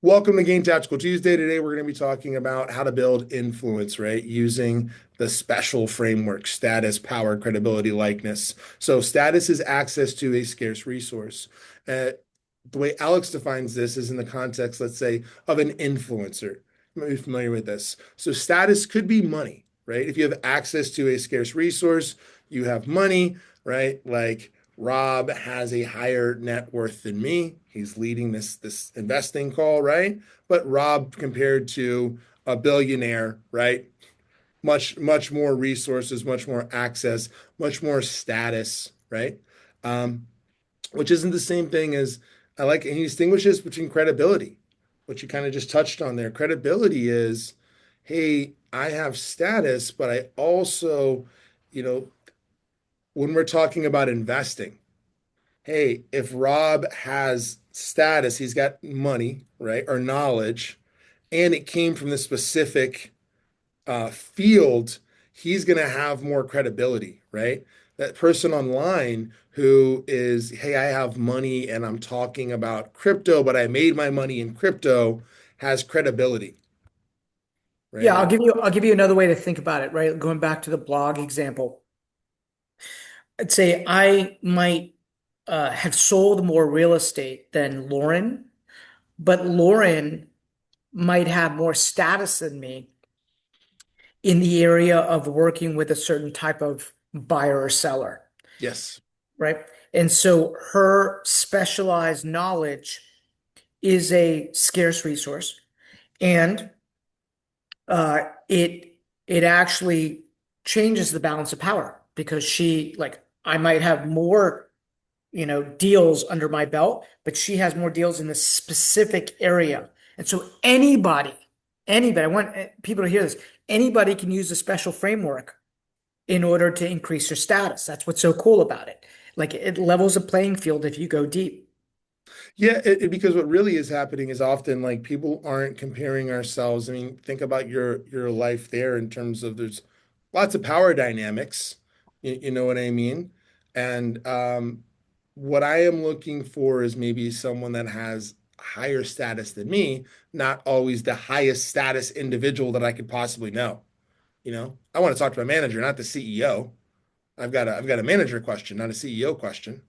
Welcome to Game Tactical Tuesday. Today, we're going to be talking about how to build influence, right? Using the special framework, status, power, credibility, likeness. So, status is access to a scarce resource. Uh, the way Alex defines this is in the context, let's say, of an influencer. You might be familiar with this. So, status could be money, right? If you have access to a scarce resource, you have money, right? Like, Rob has a higher net worth than me. He's leading this investing call, right? But Rob, compared to a billionaire, right? Much more resources, much more access, much more status, right? Um, which isn't the same thing as I like, and he distinguishes between credibility, which you kind of just touched on there. Credibility is, hey, I have status, but I also, you know, when we're talking about investing, hey, if Rob has status, he's got money, right, or knowledge, and it came from the specific field, he's going to have more credibility, right? That person online who is, hey, I have money and I'm talking about crypto, but I made my money in crypto has credibility, Yeah, right? I'll give you another way to think about it, right? Going back to the blog example. I'd say I might have sold more real estate than Lauren, but Lauren might have more status than me in the area of working with a certain type of buyer or seller, Yes. right? And so her specialized knowledge is a scarce resource, and it actually changes the balance of power because I might have more, deals under my belt, but she has more deals in this specific area. And so anybody, I want people to hear this, anybody can use a special framework in order to increase your status. That's what's so cool about it. Like it levels the playing field if you go deep. Yeah, because what really is happening is often like people aren't comparing ourselves. I mean, think about your life there in terms of there's lots of power dynamics. You know what I mean? And what I am looking for is maybe someone that has higher status than me, not always the highest status individual that I could possibly know. I want to talk to my manager, not the CEO. I've got a manager question, not a CEO question,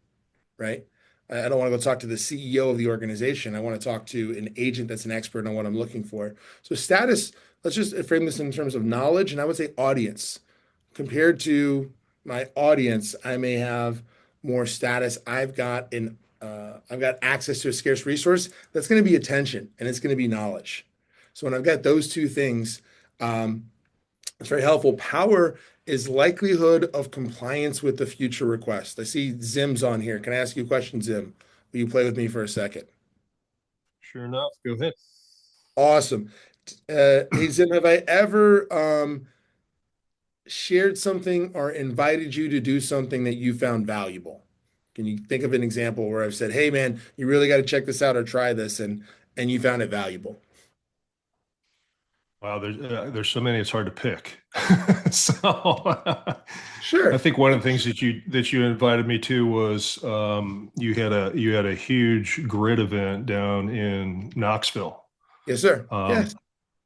right? I don't want to go talk to the CEO of the organization. I want to talk to an agent that's an expert on what I'm looking for. So status, let's just frame this in terms of knowledge, and I would say audience. Compared to my audience, I may have more status. I've got access to a scarce resource that's going to be attention and it's going to be knowledge. So when I've got those two things, um, it's very helpful. Power is likelihood of compliance with the future request. I see Zim's on here. Can I ask you a question, Zim? Will you play with me for a second? Sure enough, go ahead. Awesome. Hey, Zim, have I ever shared something or invited you to do something that you found valuable? Can you think of an example where I've said, "Hey, man, you really got to check this out or try this," and you found it valuable? Wow, there's so many it's hard to pick. So I Sure. think one of the things that you invited me to was you had a huge grid event down in Knoxville. Yes, sir. Um, Yes.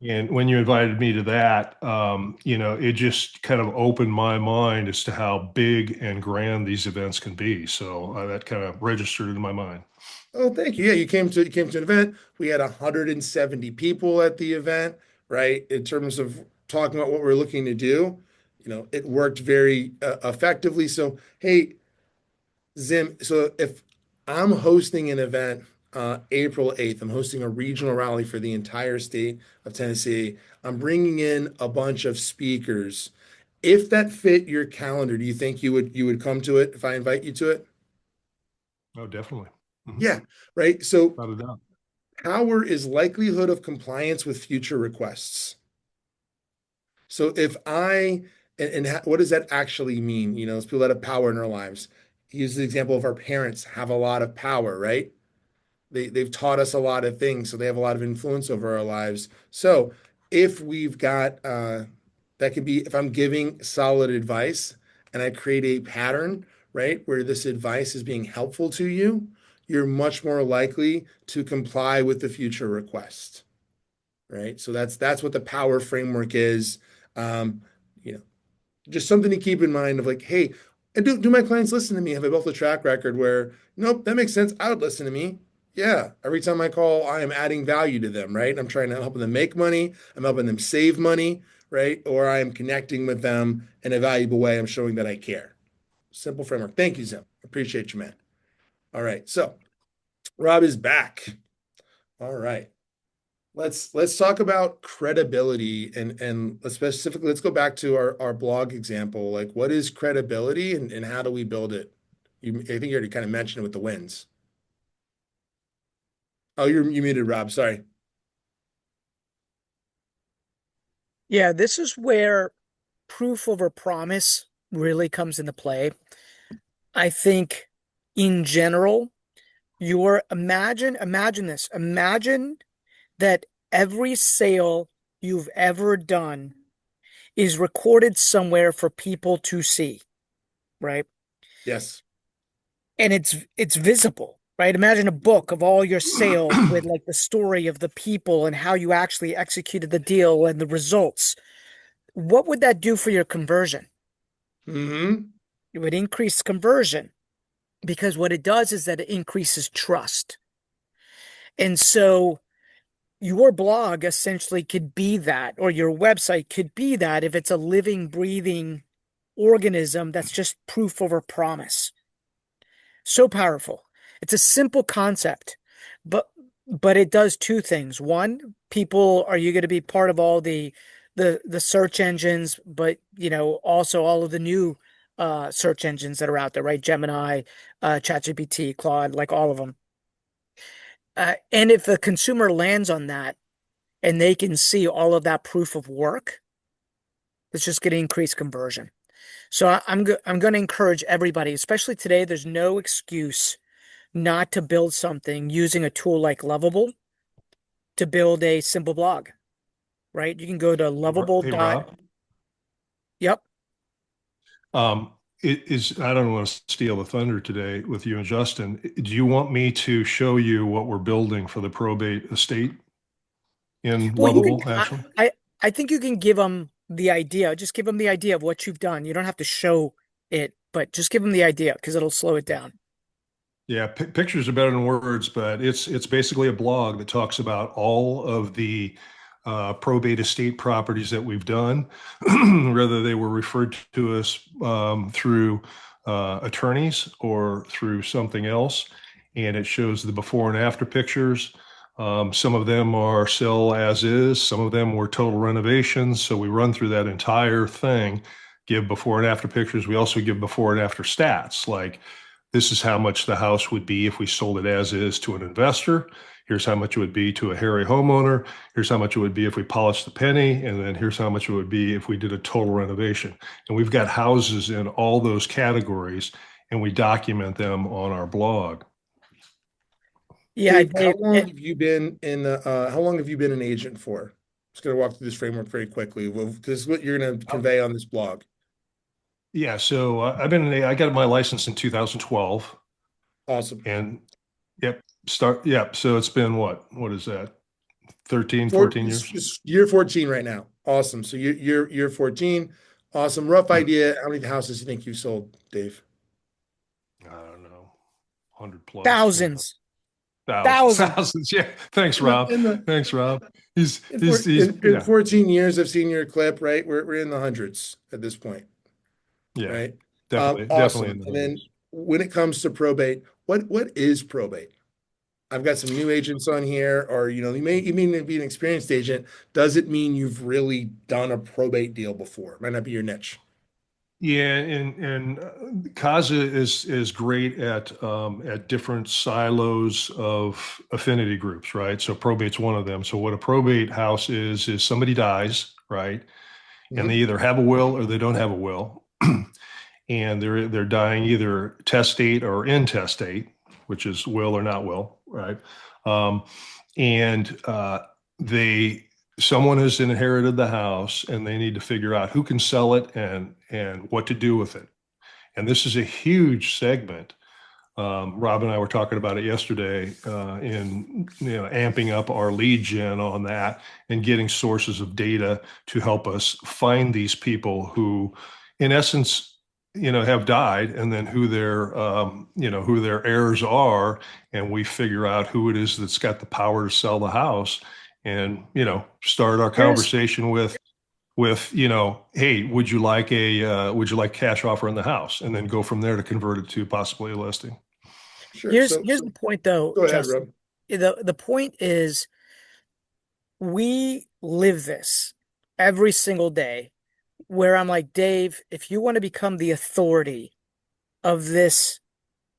and when you invited me to that, it just kind of opened my mind as to how big and grand these events can be. So that kind of registered in my mind. Oh, thank you. Yeah, you came to an event. We had 170 people at the event, right? In terms of talking about what we're looking to do, it worked very effectively. So, hey, Zim, so if I'm hosting an event April 8th, I'm hosting a regional rally for the entire state of Tennessee. I'm bringing in a bunch of speakers. If that fit your calendar, do you think you would come to it if I invite you to it? Oh, definitely. Yeah, right. So Without a doubt. power is likelihood of compliance with future requests. So if what does that actually mean? It's people that have power in our lives. Use the example of our parents have a lot of power, right? They've taught us a lot of things, so they have a lot of influence over our lives. So if we've got that could be if I'm giving solid advice and I create a pattern, right, where this advice is being helpful to you, you're much more likely to comply with the future request, right? So that's what the power framework is. Um, you know, just something to keep in mind of like, hey, and do my clients listen to me? Have I built a track record where, nope, that makes sense. I would listen to me. Yeah. Every time I call, I am adding value to them, right? I'm trying to help them make money. I'm helping them save money, right? Or I am connecting with them in a valuable way. I'm showing that I care. Simple framework. Thank you, Zim. Appreciate you, man. All right. So Rob is back. All right. Let's talk about credibility and specifically let's go back to our blog example. Like what is credibility and how do we build it? I think you already kind of mentioned it with the wins. Oh, you muted, Rob. Sorry. Yeah, this is where proof over promise really comes into play. I think in general, imagine this. Imagine that every sale you've ever done is recorded somewhere for people to see, right? Yes. And it's visible, right? Imagine a book of all your sales with like the story of the people and how you actually executed the deal and the results. What would that do for your conversion? Hmm. It would increase conversion because what it does is that it increases trust. And so your blog essentially could be that, or your website could be that if it's a living, breathing organism that's just proof over promise. So powerful. It's a simple concept, but but it does two things. One, people are you going to be part of all the search engines, but also all of the new search engines that are out there, right? Gemini, ChatGPT, Claude, like all of them. And if the consumer lands on that and they can see all of that proof of work, it's just going to increase conversion. So I'm going to encourage everybody, especially today, there's no excuse not to build something using a tool like Lovable to build a simple blog, right? You can go to lovable Hey, dot. Rob. Yep. Um, I don't want to steal the thunder today with you and Justin. Do you want me to show you what we're building for the probate estate in Well, you can. Lovable, actually? I think you can give them the idea. Just give them the idea of what you've done. You don't have to show it, but just give them the idea because it'll slow it down. Yeah, pictures are better than words, but it's basically a blog that talks about all of the probate estate properties that we've done, whether they were referred to us through attorneys or through something else. And it shows the before and after pictures. Some of them are sell as is, some of them were total renovations. So we run through that entire thing, give before and after pictures. We also give before and after stats like this is how much the house would be if we sold it as is to an investor. Here's how much it would be to a hairy homeowner. Here's how much it would be if we polished the penny. And then here's how much it would be if we did a total renovation. And we've got houses in all those categories and we document them on our blog. Yeah, Dave, how Dave. long have you been how long have you been an agent for? Just going to walk through this framework very quickly. Well, this is what you're going to convey on this blog. Yeah, so I got my license in 2012 Awesome. and yep. So it's been what is that? 13, For 14 years? year 14 right now. Awesome. So you're 14. Awesome. Rough idea. How many houses do you think you sold, Dave? I don't know, 100 plus, maybe. Thousands, Thousands, thousands. thousands. Yeah. Thanks, In the Rob. in the Thanks, Rob. He's in, he's four, he's in yeah. 14 years of seen your clip, right? We're in the hundreds at this point, Yeah. right? Definitely in Awesome. the And then hundreds. when it comes to probate, what is probate? I've got some new agents on here, or you may be an experienced agent. Does it mean you've really done a probate deal before? Might not be your niche. Yeah, and Kaza is great at different silos of affinity groups, right? So probate's one of them. So what a probate house is somebody dies, right? And they Mhm. either have a will or they don't have a will. And they're dying either testate or intestate, which is will or not will, right? Um, and they someone has inherited the house, and they need to figure out who can sell it and what to do with it. And this is a huge segment Rob and I were talking about it yesterday, in amping up our lead gen on that and getting sources of data to help us find these people who, in essence, have died, and then who their heirs are, and we figure out who it is that's got the power to sell the house, and start our Here's conversation with hey, would you like cash offer on the house, and then go from there to convert it to possibly a listing. Sure. here's the point though, Go ahead, Justin. Rob. The point is we live this every single day where I'm like, Dave, if you want to become the authority of this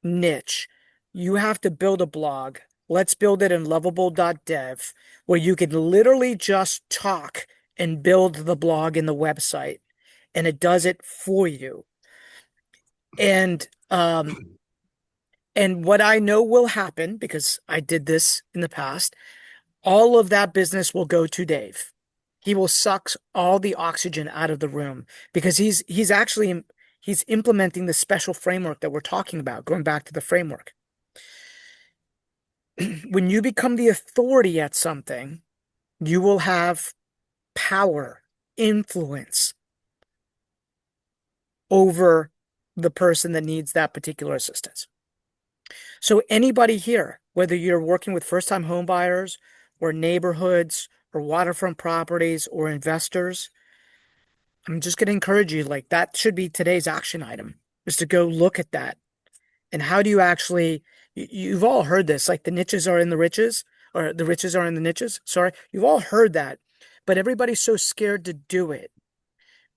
niche, you have to build a blog. Let's build it in lovable.dev where you can literally just talk and build the blog and the website, and it does it for you. And what I know will happen, because I did this in the past, all of that business will go to Dave. He will suck all the oxygen out of the room because he's implementing the special framework that we're talking about, going back to the framework. When you become the authority at something, you will have power, influence over the person that needs that particular assistance. So anybody here, whether you're working with first-time home buyers or neighborhoods or waterfront properties or investors, I'm just going to encourage you, like that should be today's action item, is to go look at that. And how do you actually, you've all heard this, like the niches are in the riches, or the riches are in the niches. Sorry. You've all heard that, but everybody's so scared to do it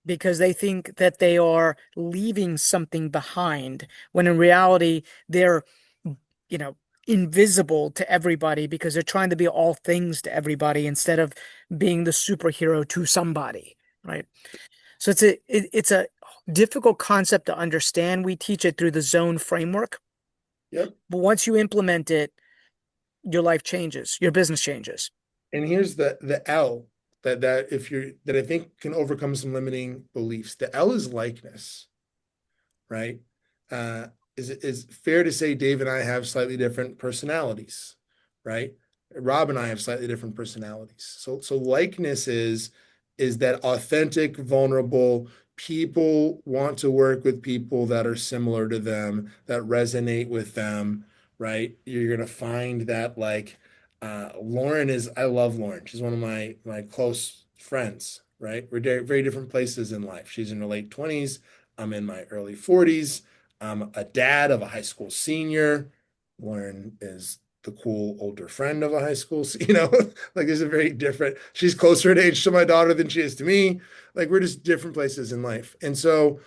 because they think that they are leaving something behind when in reality they're, you know, invisible to everybody because they're trying to be all things to everybody instead of being the superhero to somebody, right? So it's a difficult concept to understand. We teach it through the zone framework, Yep. but once you implement it, your life changes, your business changes. And here's the L that if you're that I think can overcome some limiting beliefs. The L is likeness, right? Uh, is fair to say Dave and I have slightly different personalities, right? Rob and I have slightly different personalities. So likeness is that authentic, vulnerable people want to work with people that are similar to them, that resonate with them, right? You're gonna find that like Lauren is, I love Lauren. She's one of my close friends, right? We're very different places in life. She's in her late 20s. I'm in my early 40s. I'm a dad of a high school senior. Lauren is the cool older friend of a high school, like there's a very different, she's closer in age to my daughter than she is to me. Like we're just different places in life. And so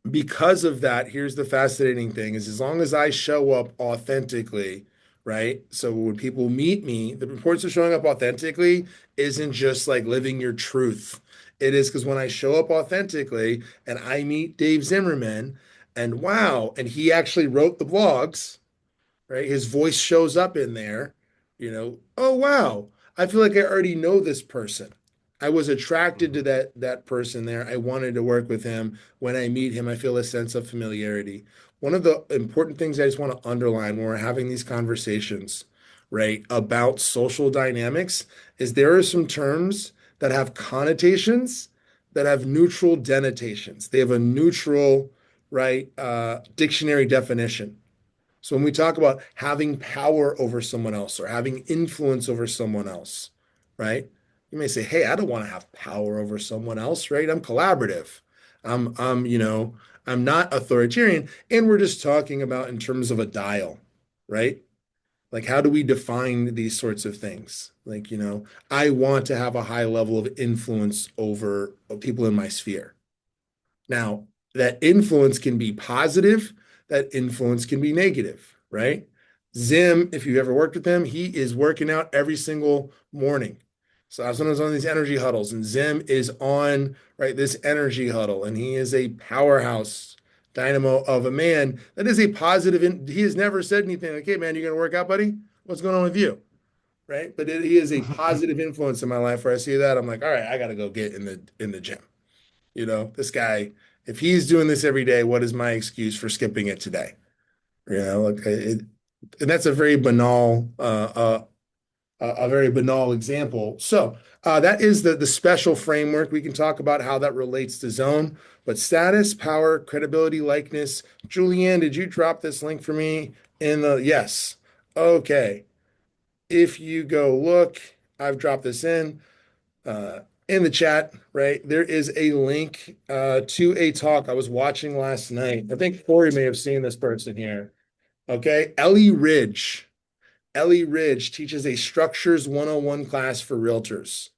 because of that, here's the fascinating thing is as long as I show up authentically, right? So when people meet me, the importance of showing up authentically isn't just like living your truth. It is because when I show up authentically and I meet Dave Zimmerman and wow, and he actually wrote the blogs, right? His voice shows up in there, oh wow, I feel like I already know this person. I was attracted to that person there. I wanted to work with him. When I meet him, I feel a sense of familiarity. One of the important things I just want to underline when we're having these conversations, right, about social dynamics is there are some terms that have connotations that have neutral denotations. They have a neutral, right, dictionary definition. So when we talk about having power over someone else or having influence over someone else, right? You may say, "Hey, I don't want to have power over someone else, right? I'm collaborative. I'm not authoritarian." And we're just talking about in terms of a dial, right? Like how do we define these sorts of things? Like, I want to have a high level of influence over people in my sphere. Now, that influence can be positive, that influence can be negative, right? Zim, if you've ever worked with him, he is working out every single morning. So I was sometimes on these energy huddles, and Zim is on, right, this energy huddle, and he is a powerhouse dynamo of a man that is a positive. He has never said anything like, "Hey, man, you gonna work out, buddy? What's going on with you?" Right? But he is a positive influence in my life. Where I see that, I'm like, "All right, I got to go get in the gym." This guy, if he's doing this every day, what is my excuse for skipping it today? Like and that's a very banal, a very banal example. So that is the special framework. We can talk about how that relates to zone, but status, power, credibility, likeness. Julianne, did you drop this link for me in the? Yes. Okay. If you go look, I've dropped this uh, in the chat, right? There is a link to a talk I was watching last night. I think Corey may have seen this person here. Okay. Ellie Ridge. Ellie Ridge teaches a Structures 101 class for realtors.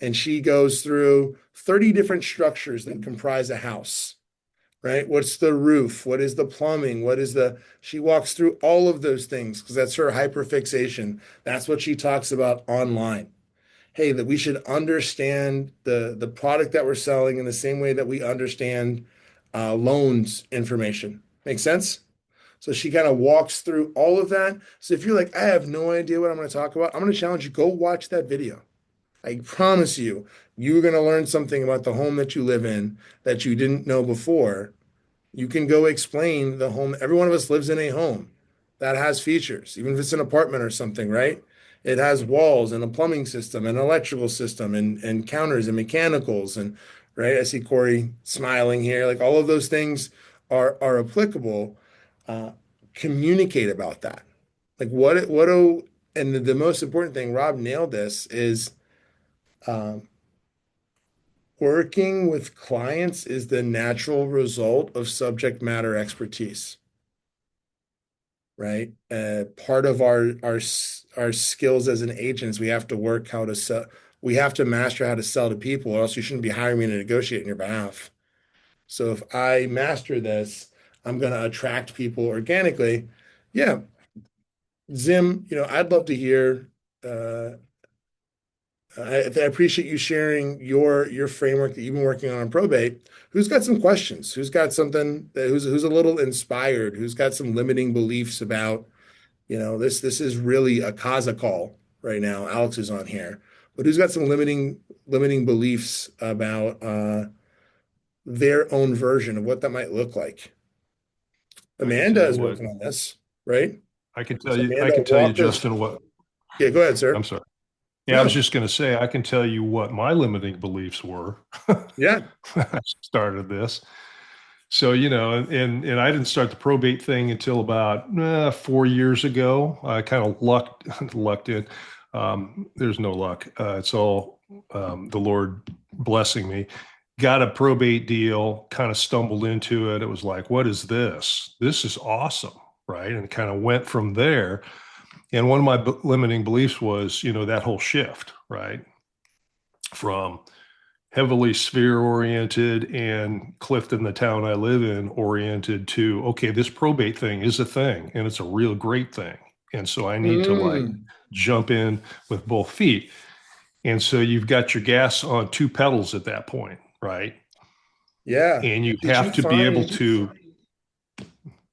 And she goes through 30 different structures that comprise a house, right? What's the roof? What is the plumbing? She walks through all of those things because that's her hyperfixation. That's what she talks about online. Hey, that we should understand the product that we're selling in the same way that we understand loans information. Make sense? So she kind of walks through all of that. So if you're like, I have no idea what I'm going to talk about, I'm going to challenge you, go watch that video. I promise you, you're going to learn something about the home that you live in that you didn't know before. You can go explain the home. Every one of us lives in a home that has features, even if it's an apartment or something, right? It has walls and a plumbing system and an electrical system and counters and mechanicals and right. I see Corey smiling here. Like all of those things are applicable. Uh, Communicate about that. Like and the most important thing, Rob nailed this, is um, working with clients is the natural result of subject matter expertise, right? Part of our skills as an agent is we have to work how to sell. We have to master how to sell to people, or else you shouldn't be hiring me to negotiate on your behalf. So if I master this, I'm going to attract people organically. Yeah, Zim, I'd love to hear. Uh, I appreciate you sharing your framework that you've been working on probate. Who's got some questions? Who's got something who's a little inspired? Who's got some limiting beliefs about, this is really a Kaza call right now. Alex is on here, but who's got some limiting beliefs about their own version of what that might look like? I can tell Amanda you is what, working on this, right? I Amanda can tell you, walked us. Justin, what, Yeah, go ahead, I'm sir. sorry. Yeah, I was No, just going to say, I can tell you what my limiting beliefs were when yeah. I started this. So, and I didn't start the probate thing until about 4 years ago. I kind of lucked in. There's no luck. It's all the Lord blessing me. Got a probate deal, kind of stumbled into it. It was like, what is this? This is awesome, right? And kind of went from there. And one of my limiting beliefs was, that whole shift, right? From heavily sphere oriented and Clifton, the town I live in, oriented to, okay, this probate thing is a thing and it's a real great thing. And so I need to like Mm, jump in with both feet. And so you've got your gas on two pedals at that point, right? yeah. And you Did you have to be able find? to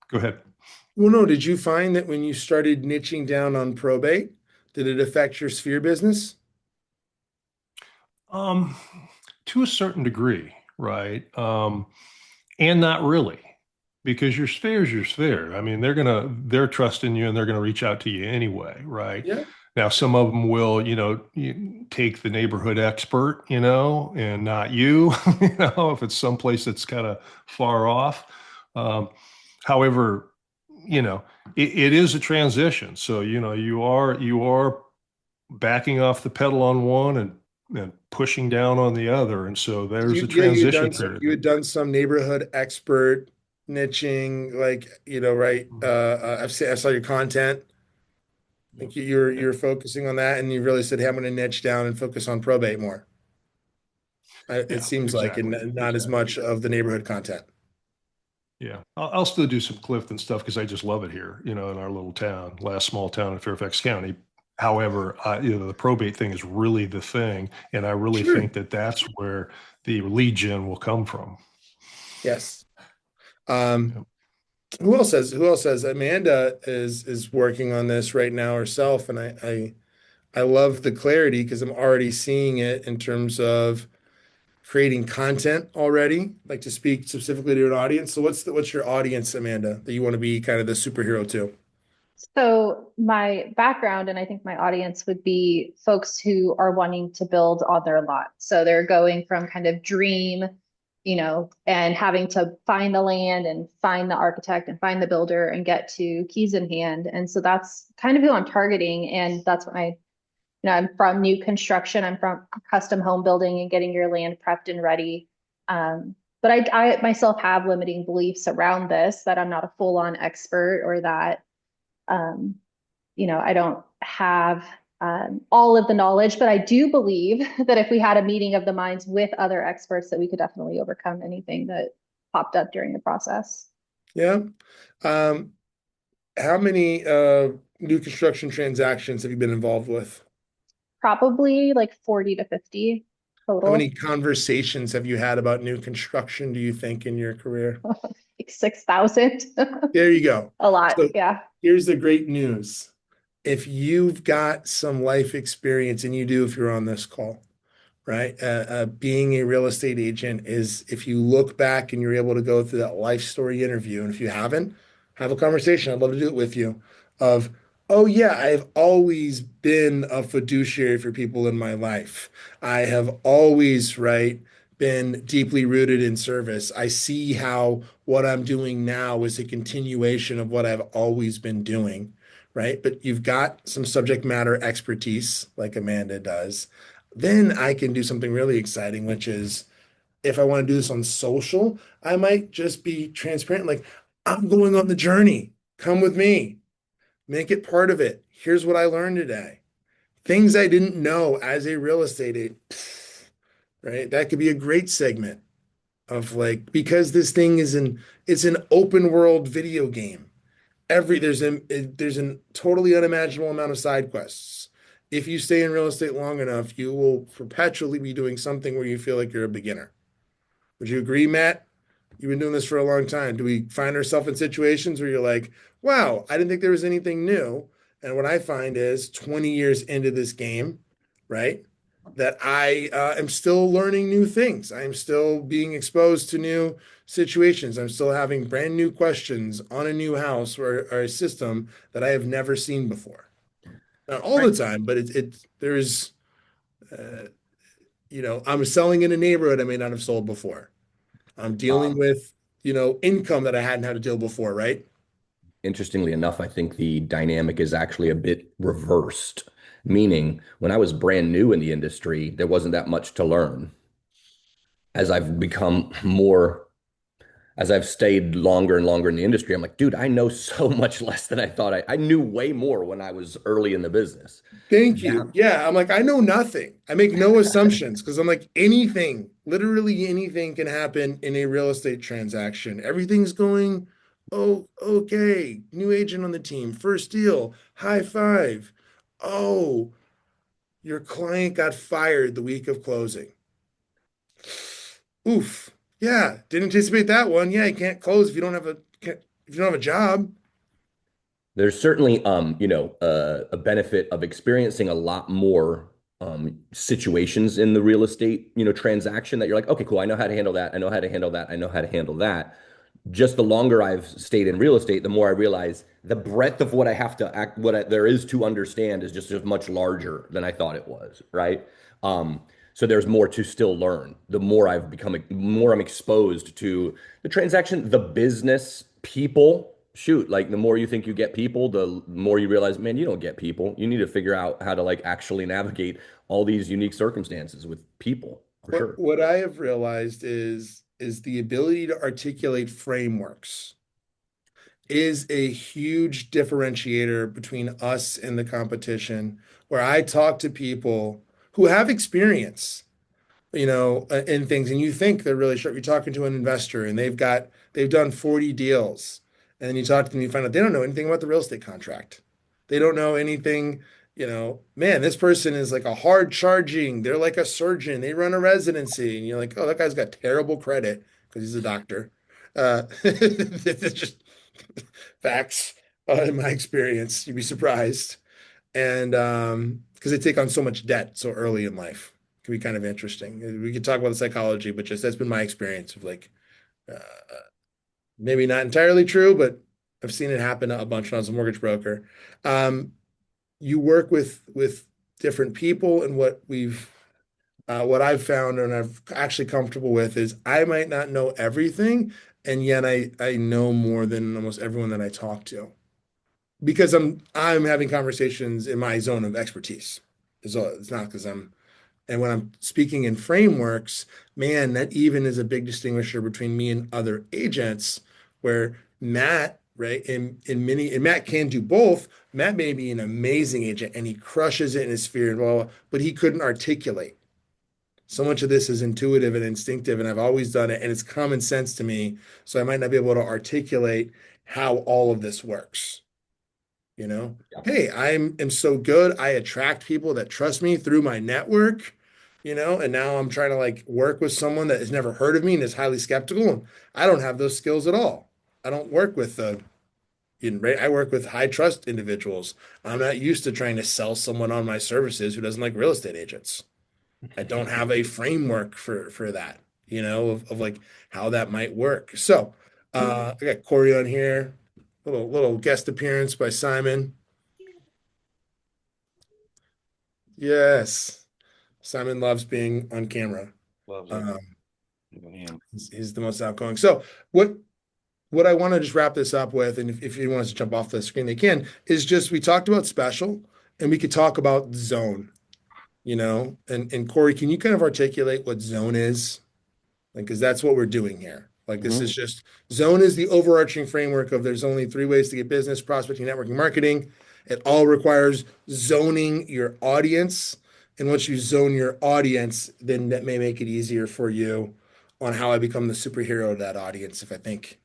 go ahead. Well, no, did you find that when you started niching down on probate, did it affect your sphere business? Um, to a certain degree, right? And not really, because your sphere is your sphere. I mean, they're trusting you and they're gonna reach out to you anyway, right? Yeah. Now, some of them will, take the neighborhood expert, and not you, if it's someplace that's kind of far off. Um, However, it is a transition. So, you are backing off the pedal on one and pushing down on the other. And so there's a You had transition done some period. you had done some neighborhood expert niching, like, right? I saw your content. I think you're focusing on that, and you really said, "Hey, I'm going to niche down and focus on probate more." It Yeah, seems like, and exactly. not as much of the neighborhood content. Yeah, I'll still do some Clifton stuff because I just love it here, in our little town, last small town in Fairfax County. However, the probate thing is really the thing, and I really Sure. think that that's where the lead gen will come from. Yes. Um, who else says Amanda is working on this right now herself, and I love the clarity because I'm already seeing it in terms of creating content already, like to speak specifically to an audience. So what's your audience, Amanda, that you want to be kind of the superhero to? So my background, and I think my audience would be folks who are wanting to build on their lot. So they're going from kind of dream, and having to find the land and find the architect and find the builder and get to keys in hand. And so that's kind of who I'm targeting. And that's what I'm from new construction. I'm from custom home building and getting your land prepped and ready. But I myself have limiting beliefs around this, that I'm not a full-on expert, or that um, I don't have all of the knowledge, but I do believe that if we had a meeting of the minds with other experts, that we could definitely overcome anything that popped up during the process. Yeah. Um, how many new construction transactions have you been involved with? Probably like 40 to 50 How many total, conversations have you had about new construction, do you think, in your career? like 6,000. There you go. A lot, So yeah. here's the great news. If you've got some life experience, and you do if you're on this call, right? Being a real estate agent is, if you look back and you're able to go through that life story interview, and if you haven't, have a conversation. I'd love to do it with you. Of, oh yeah, I've always been a fiduciary for people in my life. I have always, right, been deeply rooted in service. I see how what I'm doing now is a continuation of what I've always been doing, right? But you've got some subject matter expertise, like Amanda does. Then I can do something really exciting, which is, if I want to do this on social, I might just be transparent. Like, I'm going on the journey. Come with me. Make it part of it. Here's what I learned today. Things I didn't know as a real estate agent, right? That could be a great segment of, like, because this thing it's an open world video game. There's a totally unimaginable amount of side quests. If you stay in real estate long enough, you will perpetually be doing something where you feel like you're a beginner. Would you agree, Matt? You've been doing this for a long time. Do we find ourselves in situations where you're like, wow, I didn't think there was anything new? And what I find is 20 years into this game, right, that I am still learning new things. I am still being exposed to new situations. I'm still having brand new questions on a new house or a system that I have never seen before. Not all Right. the time, but there's, I'm selling in a neighborhood I may not have sold before. I'm dealing Um, with, income that I hadn't had to deal before, right? Interestingly enough, I think the dynamic is actually a bit reversed, meaning when I was brand new in the industry, there wasn't that much to learn. As I've become more, as I've stayed longer and longer in the industry, I'm like, dude, I know so much less than I thought. I knew way more when I was early in the business. Thank you. Now, Yeah, I'm like, I know nothing. I make no assumptions because I'm like, anything, literally anything can happen in a real estate transaction. Everything's going, oh, okay. New agent on the team, first deal, high five. Oh, your client got fired the week of closing. Oof. Yeah, didn't anticipate that one. Yeah, you can't close if you don't have if you don't have a job. there's certainly, a benefit of experiencing a lot more situations in the real estate, transaction that you're like, okay, cool. I know how to handle that. I know how to handle that. I know how to handle that. Just the longer I've stayed in real estate, the more I realize the breadth of what I have to act, there is to understand is just much larger than I thought it was, right? So there's more to still learn. The more I've become, the more I'm exposed to the transaction, the business, people. Shoot, like the more you think you get people, the more you realize, man, you don't get people. You need to figure out how to like actually navigate all these unique circumstances with people, for sure. What I have realized is the ability to articulate frameworks is a huge differentiator between us and the competition, where I talk to people who have experience, in things, and you think they're really sharp. You're talking to an investor and they've done 40 deals. And then you talk to them, you find out they don't know anything about the real estate contract. They don't know anything, man, this person is like a hard charging, they're like a surgeon, they run a residency. And you're like, oh, that guy's got terrible credit because he's a doctor. It's just facts, in my experience. You'd be surprised. And because they take on so much debt so early in life. can be kind of interesting. We could talk about the psychology, but just that's been my experience of like uh, maybe not entirely true, but I've seen it happen a bunch when I was a mortgage broker. Um, you work with different people, and what I've found and I've actually comfortable with is I might not know everything, and yet I know more than almost everyone that I talk to because I'm having conversations in my zone of expertise. It's not because I'm and when I'm speaking in frameworks, man, that even is a big distinguisher between me and other agents, where Matt, right, and Matt can do both. Matt may be an amazing agent and he crushes it in his sphere and blah, blah, blah, but he couldn't articulate. So much of this is intuitive and instinctive, and I've always done it, and it's common sense to me. So I might not be able to articulate how all of this works. You know, Yeah. hey, am so good. I attract people that trust me through my network, and now I'm trying to like work with someone that has never heard of me and is highly skeptical. And I don't have those skills at all. I don't work with I work with high trust individuals. I'm not used to trying to sell someone on my services who doesn't like real estate agents. I don't have a framework for that, of like how that might work. So I got Corey on here, little guest appearance by Simon. Yes, Simon loves being on camera. Loves it. Um, Good on him. he's the most outgoing. So what I want to just wrap this up with, and if anyone wants to jump off the screen, they can, is just we talked about special, and we could talk about zone, and Corey, can you kind of articulate what zone is? Like, because that's what we're doing here. Like, this is just zone is the overarching framework of there's only three ways to get business, prospecting, networking, marketing. It all requires zoning your audience. And once you zone your audience, then that may make it easier for you on how I become the superhero of that audience. If I think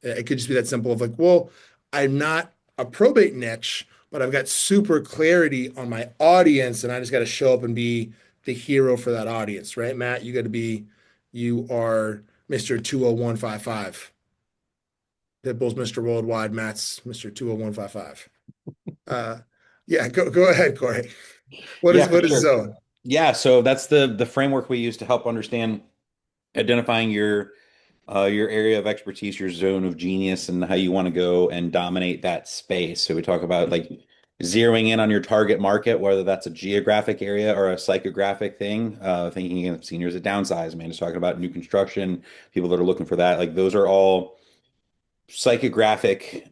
it could just be that simple of like, well, I'm not a probate niche, but I've got super clarity on my audience, and I just got to show up and be the hero for that audience, right? Matt, you are Mr. 20155. Pitbull's Mr. Worldwide, Matt's Mr. 20155. Uh, yeah, go ahead, Corey. What Yeah, is for what is sure. zone? Yeah, so that's the framework we use to help understand identifying your area of expertise, your zone of genius, and how you want to go and dominate that space. So we talk about like zeroing in on your target market, whether that's a geographic area or a psychographic thing. Thinking of seniors at downsize, man, just talking about new construction, people that are looking for that. Like those are all psychographic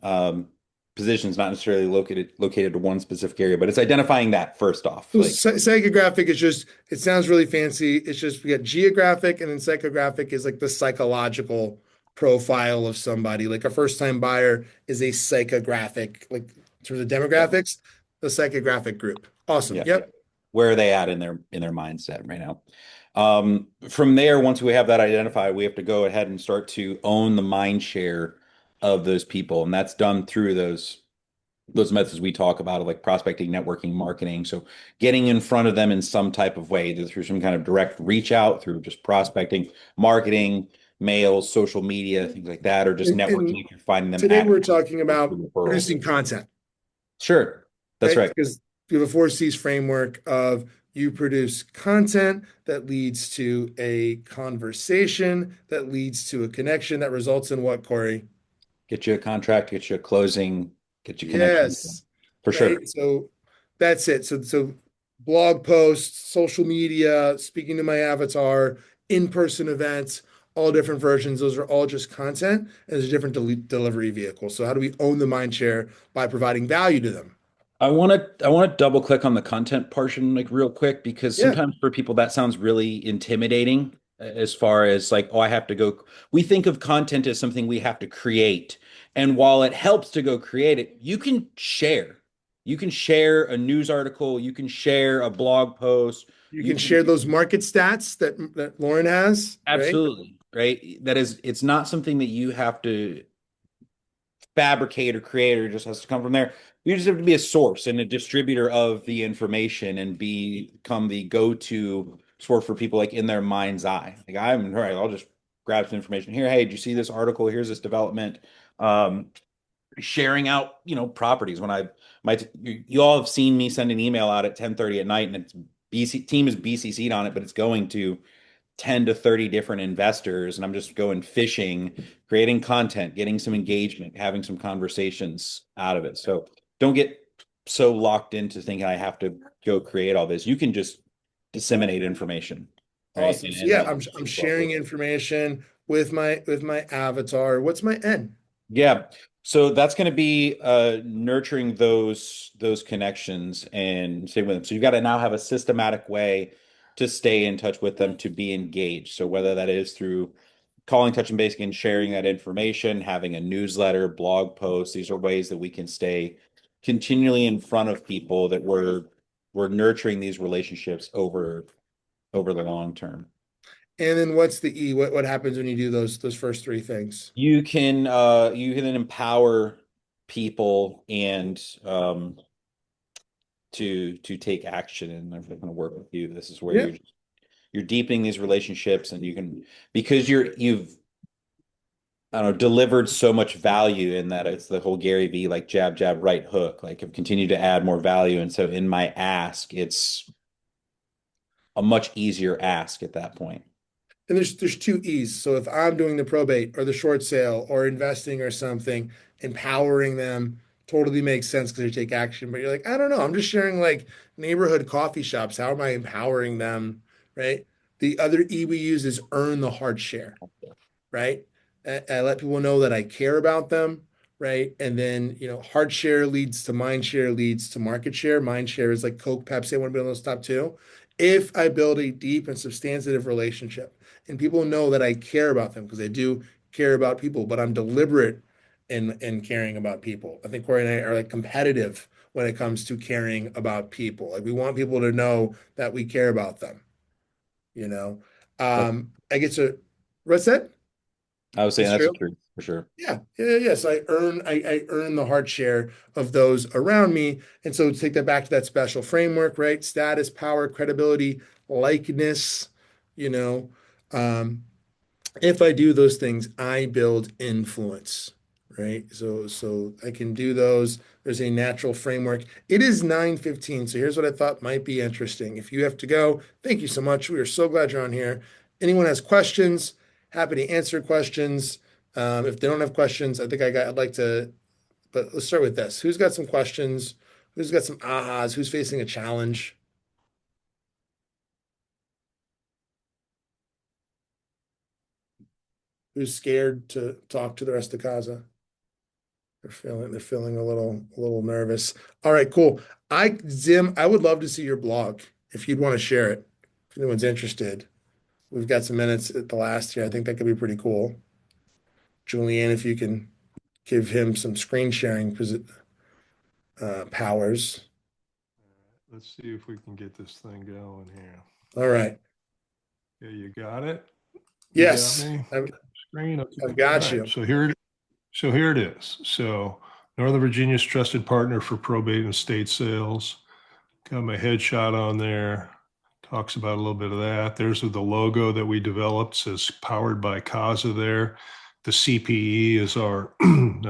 positions, not necessarily located to one specific area, but it's identifying that first off. So Like, psychographic is just, it sounds really fancy. It's just, we got geographic, and then psychographic is like the psychological profile of somebody. Like a first-time buyer is a psychographic, like through the yeah, demographics, the psychographic group. Awesome. yeah, Yep. where are they at in their mindset right now? From there, once we have that identified, we have to go ahead and start to own the mind share of those people, and that's done through those methods we talk about of like prospecting, networking, marketing. So getting in front of them in some type of way, either through some kind of direct reach out, through just prospecting, marketing, mails, social media, things like that, or just And networking if you're finding them today at we're talking about through referrals. producing content, Sure, that's right? right. Because we have a four C's framework of you produce content that leads to a conversation, that leads to a connection that results in what, Corey? Get you a contract, get you a closing, get you connection. Yes. For sure. Right. So that's it. So blog posts, social media, speaking to my avatar, in-person events, all different versions. Those are all just content, and there's a different delivery vehicle. So how do we own the mind share by providing value to them? I want to double click on the content portion like real quick because Yeah. sometimes for people that sounds really intimidating as far as like, oh, I have to go. We think of content as something we have to create. And while it helps to go create it, you can share. You can share a news article, you can share a blog post, You you can can share those market stats that Lauren has, right? absolutely, right? That is, it's not something that you have to fabricate or create or just has to come from there. You just have to be a source and a distributor of the information and become the go-to source for people like in their mind's eye. Like I'm all right, I'll just grab some information here. Hey, did you see this article? Here's this development. Um, Sharing out, properties when I you all have seen me send an email out at 10:30 at night and it's BC team is BCC'd on it, but it's going to 10 to 30 different investors, and I'm just going fishing, creating content, getting some engagement, having some conversations out of it. So don't get so locked into thinking I have to go create all this. You can just disseminate information, right? Awesome. So And yeah, that I'm works well for sharing you. information with my avatar. What's my end? Yeah. So that's going to be nurturing those connections and stay with them. So you've got to now have a systematic way to stay in touch with them, to be engaged. So whether that is through calling, touching base, and sharing that information, having a newsletter, blog posts, these are ways that we can stay continually in front of people, that we're nurturing these relationships over the long term. And then what's the E? What happens when you do those first three things? You can then empower people and to take action, and they're going to work with you. This is where Yeah. you're deepening these relationships, and you can, because you've, I don't know, delivered so much value in that. It's the whole Gary V, like jab, jab, right hook. Like I've continued to add more value. And so in my ask, it's a much easier ask at that point. And there's two E's. So if I'm doing the probate or the short sale or investing or something, empowering them totally makes sense because they take action. But you're like, I don't know. I'm just sharing like neighborhood coffee shops. How am I empowering them? Right. The other E we use is earn the heart share. Right? I let people know that I care about them, right? And then, hard share leads to mind share, leads to market share. Mind share is like Coke, Pepsi. I want to be on those top two. If I build a deep and substantive relationship and people know that I care about them, because I do care about people, but I'm deliberate in caring about people. I think Corey and I are like competitive when it comes to caring about people. Like we want people to know that we care about them, you know. That's, I get to, what's that? I was saying It's that's the true. truth for sure. Yeah. So I earn the heart share of those around me. And so to take that back to that special framework, right? Status, power, credibility, likeness, you know. Um, if I do those things, I build influence, right? So I can do those. There's a natural framework. It is 9:15. So here's what I thought might be interesting. If you have to go, thank you so much. We are so glad you're on here. Anyone has questions, happy to answer questions. If they don't have questions, I'd like to, but let's start with this. Who's got some questions? Who's got some ahas? Who's facing a challenge? Who's scared to talk to the rest of Casa? They're feeling a little nervous. All right, cool. Zim, I would love to see your blog if you'd want to share it. If anyone's interested. We've got some minutes at the last here. I think that could be pretty cool. Julianne, if you can give him some screen sharing powers. Let's see if we can get this thing going here. All right. Yeah, you got it. You got Yes, me. Screen. Okay. I've All got right. you. So here it is. So Northern Virginia's trusted partner for probate and estate sales. Got my headshot on there. Talks about a little bit of that. There's the logo that we developed, says powered by CASA there. The CPE is our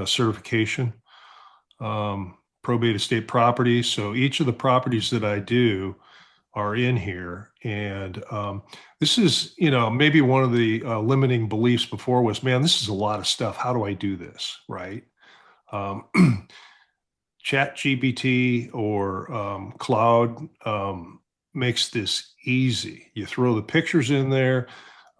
certification. Probate estate properties. So each of the properties that I do are in here. And this is, maybe one of the limiting beliefs before was, man, this is a lot of stuff. How do I do this? Right. Um, Chat GPT or Cloud makes this easy. You throw the pictures in there.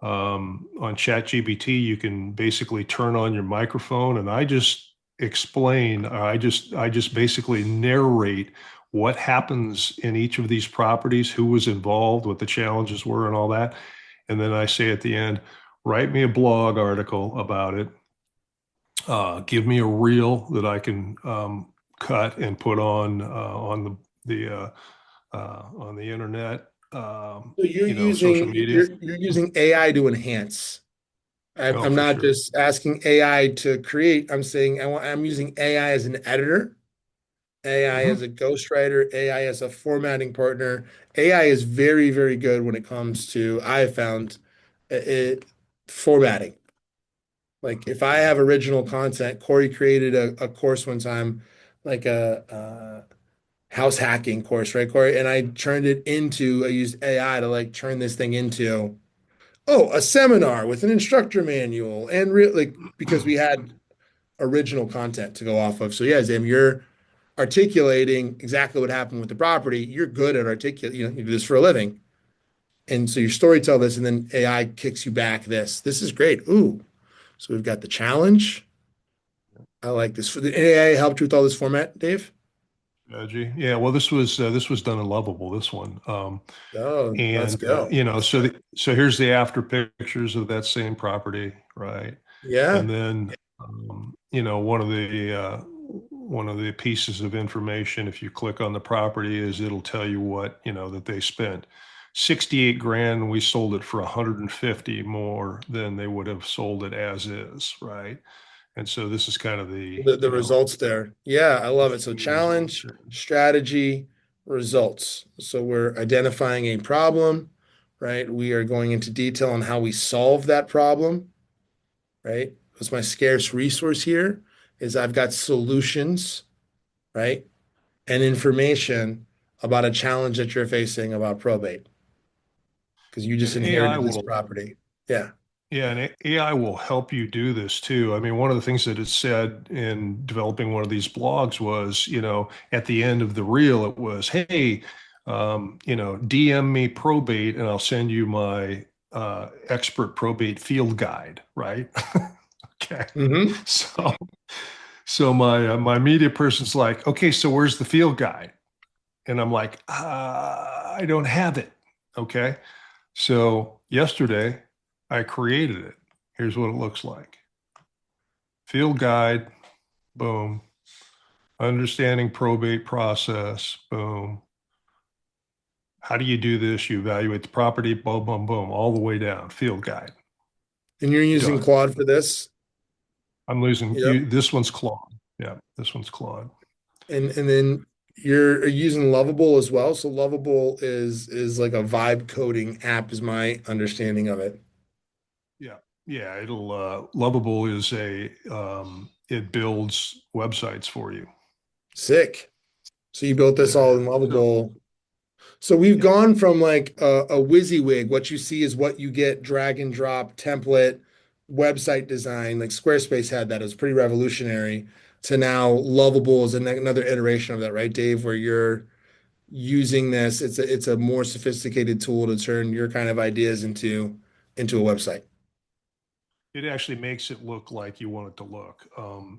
On Chat GPT, you can basically turn on your microphone, and I just explain. I just basically narrate what happens in each of these properties, who was involved, what the challenges were, and all that. And then I say at the end, write me a blog article about it. Give me a reel that I can cut and put on the internet, So you're social using media. you're using AI to enhance. Oh, I'm for not sure. just asking AI to create. I'm saying I'm using AI as an editor, AI as Hmm. a ghostwriter, AI as a formatting partner. AI is very, very good when it comes to, I have found it formatting. Like if I have original content, Corey created a course one time, like house hacking course, right, Corey? And I used AI to like turn this thing into, oh, a seminar with an instructor manual and like because we had original content to go off of. So yeah, Zam, you're articulating exactly what happened with the property. You're good at articulate, you do this for a living. And so your story tell this, and then AI kicks you back this. This is great. Ooh. So we've got the challenge. I like this. For the AI helped you with all this format, Dave? Strategy. Yeah, well, this was done in Lovable, this one. Oh, let's And go. so here's the after pictures of that same property, right? Yeah. And then one of the pieces of information, if you click on the property, is it'll tell you what, that they spent. 68 grand, we sold it for 150 more than they would have sold it as is, right? And so this is kind of The results there. Yeah, I love it. So the results challenge, here. strategy, results. So we're identifying a problem, right? We are going into detail on how we solve that problem, right? What's my scarce resource here is I've got solutions, right? And information about a challenge that you're facing about probate because you just And AI inherited this will property. Yeah. Yeah, and AI will help you do this too. I mean, one of the things that it said in developing one of these blogs was, at the end of the reel, it was, hey, DM me probate and I'll send you my expert probate field guide, right? Okay. Hmm. So, so my media person's like, okay, so where's the field guide? And I'm like, I don't have it. Okay. So yesterday I created it. Here's what it looks like. Field guide, boom. Understanding probate process, boom. How do you do this? You evaluate the property, boom, boom, boom, all the way down. Field guide, And you're using done. Claude for this? I'm losing Yep. you. This one's Claude. Yeah, this one's Claude. And then you're using Lovable as well. So Lovable is like a vibe coding app, is my understanding of it. Yeah, yeah. It'll Lovable is it builds websites for you. Sick. So you built this Yeah, all yeah. in So Lovable. So we've yeah, gone from like a WYSIWYG, what you see is what you get, drag and drop template, website design, like Squarespace had that. It was pretty revolutionary. To now Lovable is another iteration of that, right, Dave? Where you're using this, it's a more sophisticated tool to turn your kind of ideas into a website. it actually makes it look like you want it to look.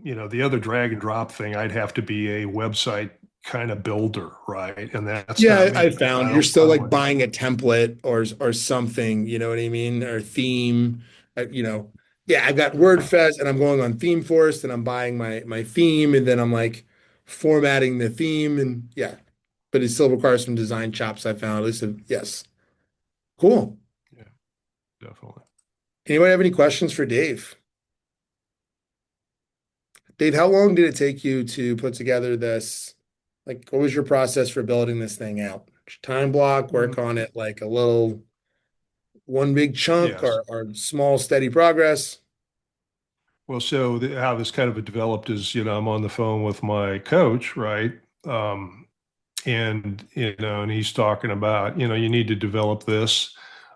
The other drag and drop thing, I'd have to be a website kind of builder, right? And that's not Yeah, I me. found you're I still don't like want to do buying a template or something, you know what I mean? Or theme, you know. Yeah, I got WordFest and I'm going on Theme Forest and I'm buying my theme and then I'm like formatting the theme and yeah. But it still requires some design chops I found. At least yes. Cool. it. Yeah, definitely. Anybody have any questions for Dave? Dave, how long did it take you to put together this? Like, what was your process for building this thing out? Time block, Mm, work on it like a little one big chunk yes. or small, steady progress? Well, so how this kind of developed is, I'm on the phone with my coach, right? Um, and he's talking about, you need to develop this.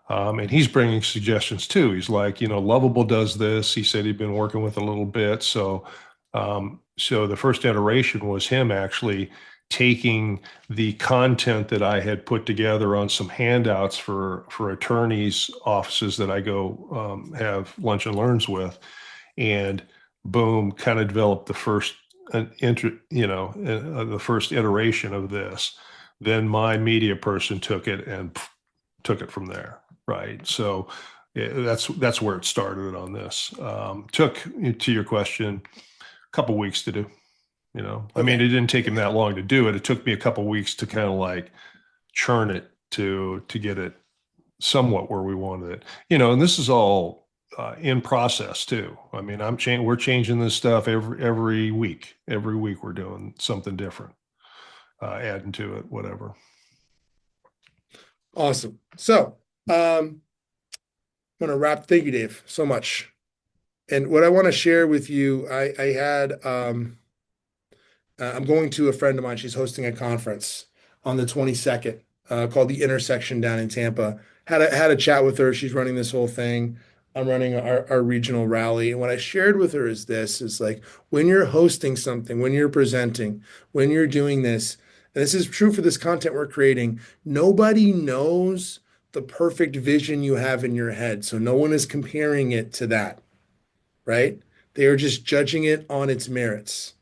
And he's bringing suggestions too. He's like, Lovable does this. He said he'd been working with a little bit. So the first iteration was him actually taking the content that I had put together on some handouts for attorneys' offices that I go have lunch and learns with, and boom, kind of developed the first the first iteration of this. Then my media person took it and took it from there, right? So that's where it started on this. Took, to your question, a couple weeks to do. I mean, Okay. it didn't take him that long to do it. It took me a couple weeks to kind of like churn it to get it somewhat where we wanted it. And this is all in process too. I mean, we're changing this stuff every week. Every week we're doing something different, adding to it, whatever. Awesome. So, I'm gonna wrap. Thank you, Dave, so much. And what I want to share with you, I had I'm going to a friend of mine. She's hosting a conference on the 22nd, called The Intersection down in Tampa. Had a chat with her. She's running this whole thing. I'm running our regional rally. And what I shared with her is this is like when you're hosting something, when you're presenting, when you're doing this, and this is true for this content we're creating, nobody knows the perfect vision you have in your head. So no one is comparing it to that, right? They are just judging it on its merits.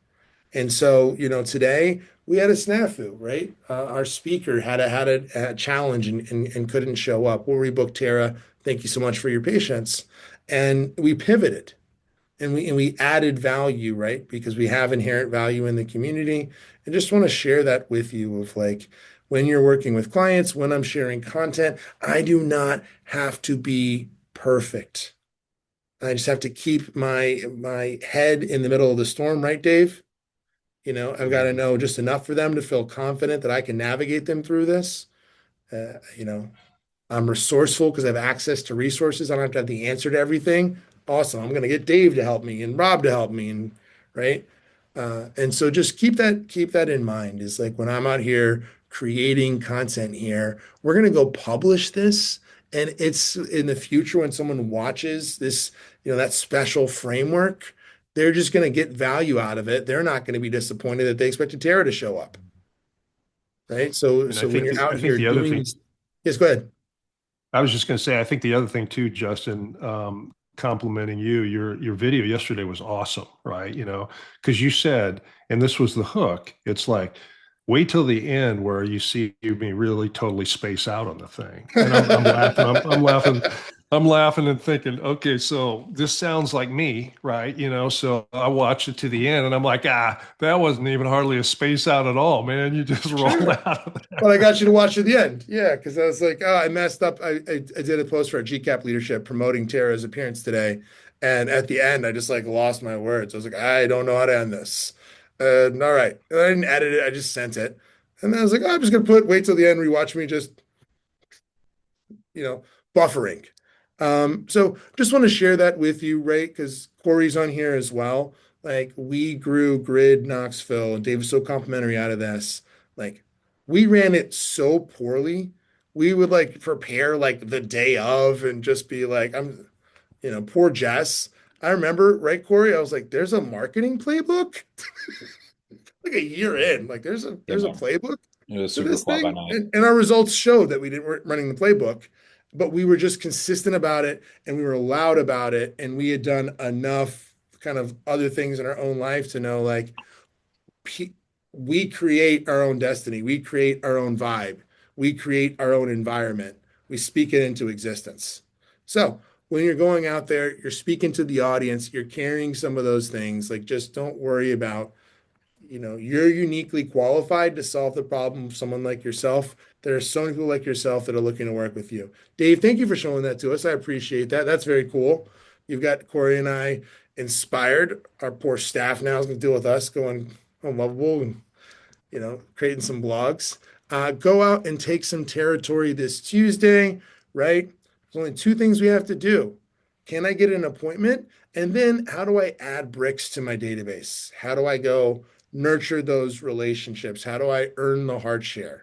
And so, today we had a snafu, right? Our speaker had a challenge and couldn't show up. We'll rebook Tara. Thank you so much for your patience. And we pivoted and we added value, right? Because we have inherent value in the community. And just want to share that with you of like when you're working with clients, when I'm sharing content, I do not have to be perfect. I just have to keep my head in the middle of the storm, right, Dave? I've got to know just enough for them to feel confident that I can navigate them through this. Uh, you know, I'm resourceful because I have access to resources. I don't have to have the answer to everything. Awesome. I'm going to get Dave to help me and Rob to help me, and right. And so just keep that in mind. Is like when I'm out here creating content here, we're going to go publish this, and it's in the future when someone watches this, that special framework, they're just going to get value out of it. They're not going to be disappointed that they expected Tara to show up, right? So And so when you're I out think here the other doing thing, this, yes, go ahead. I was just going to say, I think the other thing too, Justin, complimenting you, your video yesterday was awesome, right? Because you said, and this was the hook. It's like, wait till the end where you see me really totally space out on the thing, and I'm laughing. I'm laughing. I'm laughing and thinking, okay, so this sounds like me, right? So I watched it to the end, and I'm like, that wasn't even hardly a space out at all, man. You just rolled Sure. out of Well, I there. got you to watch to the end. Yeah, because I was like, oh, I messed up. I did a post for our GCAP leadership promoting Tara's appearance today. And at the end, I just like lost my words. I was like, I don't know how to end this. All right. And I didn't edit it. I just sent it. And then I was like, oh, I'm just going to wait till the end, rewatch me just, you know, buffering. So just want to share that with you, right? Because Corey's on here as well. Like we grew Grid Knoxville, and Dave was so complimentary out of this. Like we ran it so poorly. We would like prepare like the day of and just be like, poor Jess. I remember, right, Corey? I was like, there's a marketing playbook like a year in. Like Yeah, there's a man. playbook It was to super this fly by thing, night. and our results showed that we didn't weren't running the playbook, but we were just consistent about it, and we were loud about it, and we had done enough kind of other things in our own life to know like we create our own destiny, we create our own vibe, we create our own environment, we speak it into existence. So when you're going out there, you're speaking to the audience, you're carrying some of those things. Like just don't worry about, you're uniquely qualified to solve the problem of someone like yourself. There are so many people like yourself that are looking to work with you. Dave, thank you for showing that to us. I appreciate that. That's very cool. You've got Corey and I inspired. Our poor staff now is going to deal with us going unlovable and, creating some blogs. Go out and take some territory this Tuesday, right? There's only two things we have to do. Can I get an appointment? And then how do I add bricks to my database? How do I go nurture those relationships? How do I earn the heart share?